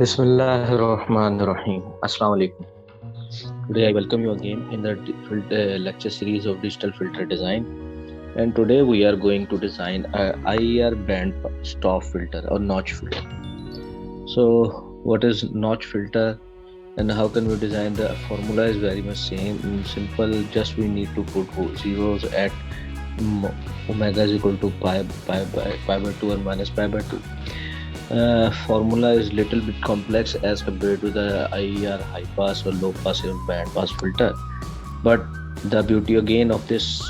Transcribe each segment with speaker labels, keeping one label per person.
Speaker 1: Bismillahirrahmanirrahim. Assalamu alaikum. Today I welcome you again in the lecture series of digital filter design. And today we are going to design a IIR Bandstop filter or notch filter. So what is notch filter and how can we design? The formula is very much same, simple. Just we need to put zeros at omega is equal to pi by 2 and minus pi by 2. Formula is little bit complex as compared to the IIR high pass or low pass or band pass filter, but the beauty again of this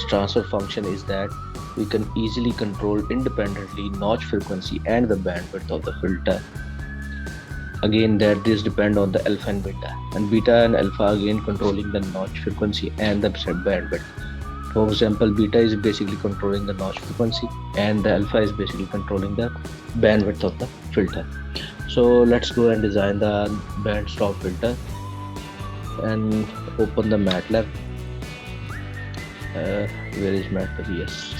Speaker 1: transfer function is that we can easily control independently notch frequency and the bandwidth of the filter. Again, that this depend on the alpha and beta and alpha again controlling the notch frequency and the bandwidth. For example, beta is basically controlling the notch frequency and the alpha is basically controlling the bandwidth of the filter. So let's go and design the band stop filter and open the MATLAB. Where is MATLAB? Yes.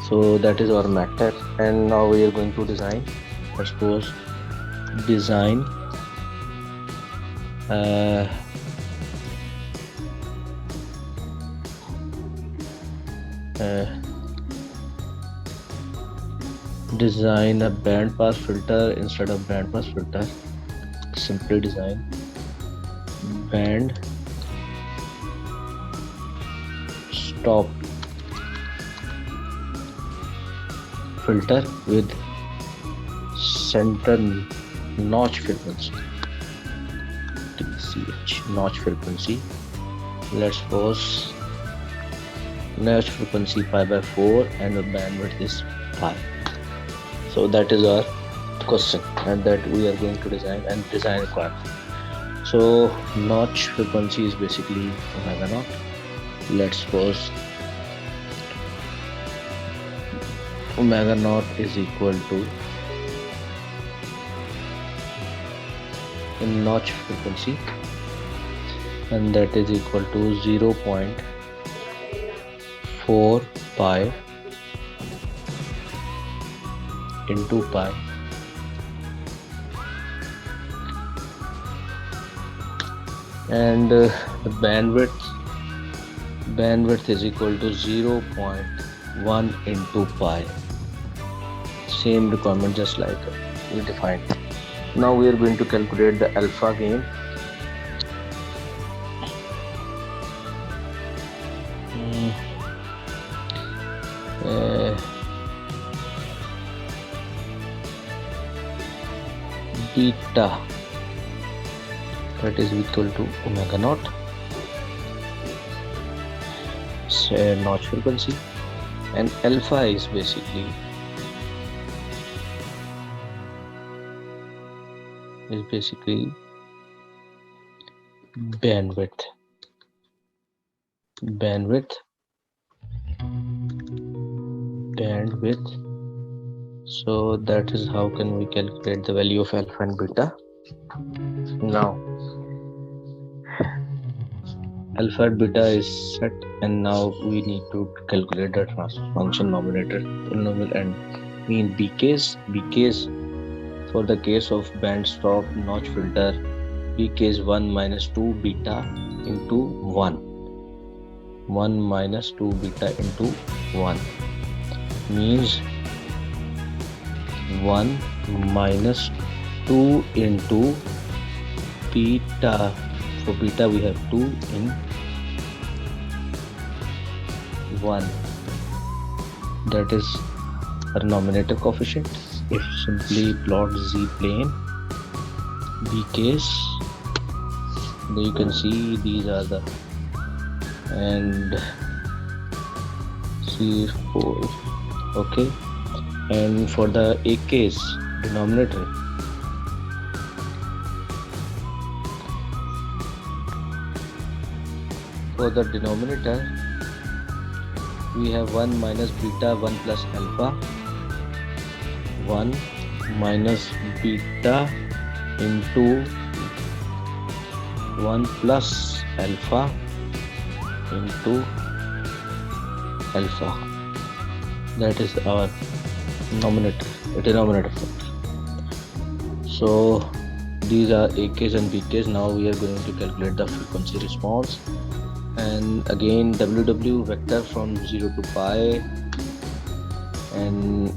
Speaker 1: So that is our MATLAB, and now we are going to design. Let's suppose design design a band pass filter instead of band pass filter. Simply design band stop filter with center notch frequency, notch frequency. Let's suppose notch frequency pi by 4 and the bandwidth is pi. So that is our question, and that we are going to design and design requirement. So notch frequency is basically omega naught. Let's suppose omega naught is equal to notch frequency, and that is equal to 0.4 pi into pi and the bandwidth is equal to 0.1 into pi. Same requirement just like we defined. Now we are going to calculate the alpha gain. Beta, that is equal to omega naught, notch frequency, and alpha is basically bandwidth. So that is how can we calculate the value of alpha and beta. Now alpha and beta is set, and now we need to calculate the transfer function numerator, polynomial, and mean bks. For the case of band stop notch filter, bk is 1 minus 2 beta into 1 minus 2 beta into 1 means 1 minus 2 into beta. For beta we have 2 in 1. That is our nominator coefficient. If simply plot z plane bk's, then you can see these are the, and C4. Okay, and for the AK's denominator, we have 1 minus beta 1 plus alpha, 1 minus beta into 1 plus alpha into alpha. That is our denominator factor. So these are AKs and BKs. Now we are going to calculate the frequency response, and again WW vector from 0 to pi, and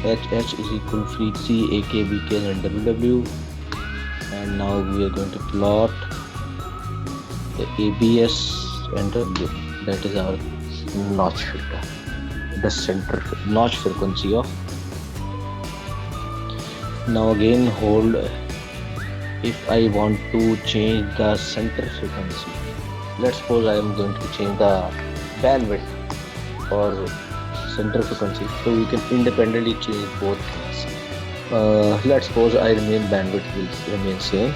Speaker 1: HH is equal frequency AK, BK and WW. And now we are going to plot the ABS and W, that is our notch filter, the center notch frequency of. Now again hold, if I want to change the center frequency, let's suppose I am going to change the bandwidth or center frequency, so we can independently change both things. Let's suppose I remain bandwidth will remain same,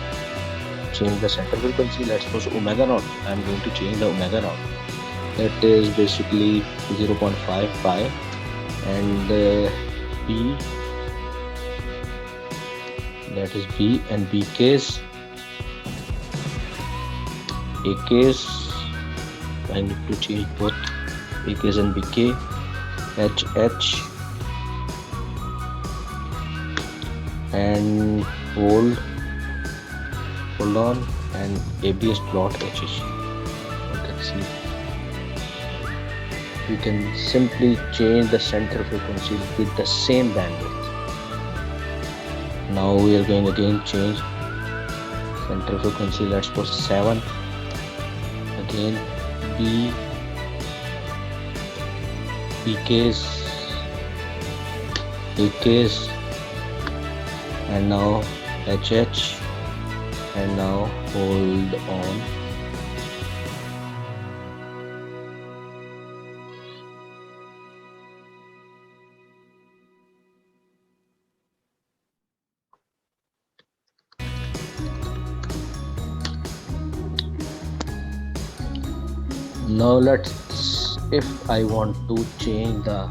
Speaker 1: change the center frequency. Let's suppose omega naught, I am going to change the omega naught, that is basically 0.5 pi, and B, that is B, and BKs, AKs, I need to change both AKs and BK, HH, and hold on, and ABS plot HH. You can see we can simply change the center frequency with the same bandwidth. Now we are going again change center frequency, let's put 7, again B, BKs, AKs, and now HH, and now hold on. Now if I want to change the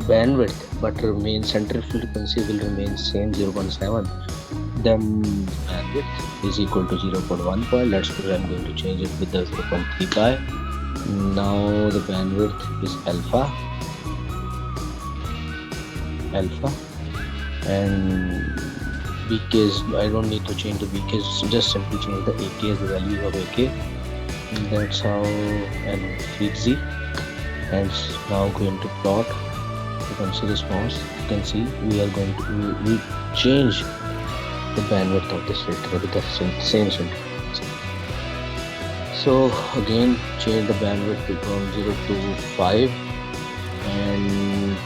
Speaker 1: bandwidth but remain center frequency will remain same 0.7, then bandwidth is equal to 0.1 pi. Let's suppose I'm going to change it with the 0.3 pi. Now the bandwidth is alpha, and BKs, I don't need to change the BKs, just simply change the AKs, the value of AK. That's how, and frequency. And now going to plot frequency response. You can see we are going to we change the bandwidth of this filter with the same center frequency. So again change the bandwidth from 0 to 5, and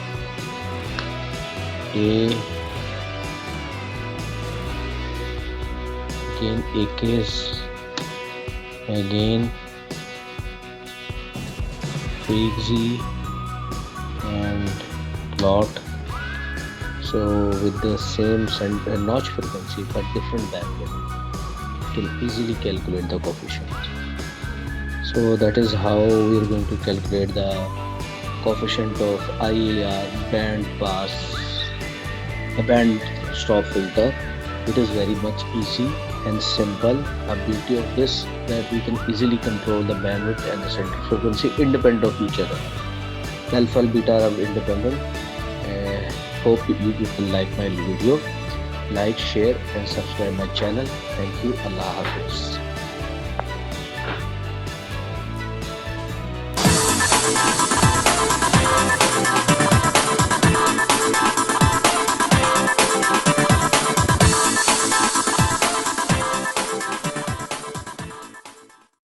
Speaker 1: again AKs, again frequency and plot, so with the same center notch frequency but different bandwidth, you can easily calculate the coefficient. So that is how we are going to calculate the coefficient of IIR bandstop filter. It is very much easy and simple. The beauty of this that we can easily control the bandwidth and the center frequency independent of each other. Alpha and beta are independent. Hope you will like my video. Like, share and subscribe my channel. Thank you. Allah Hafiz.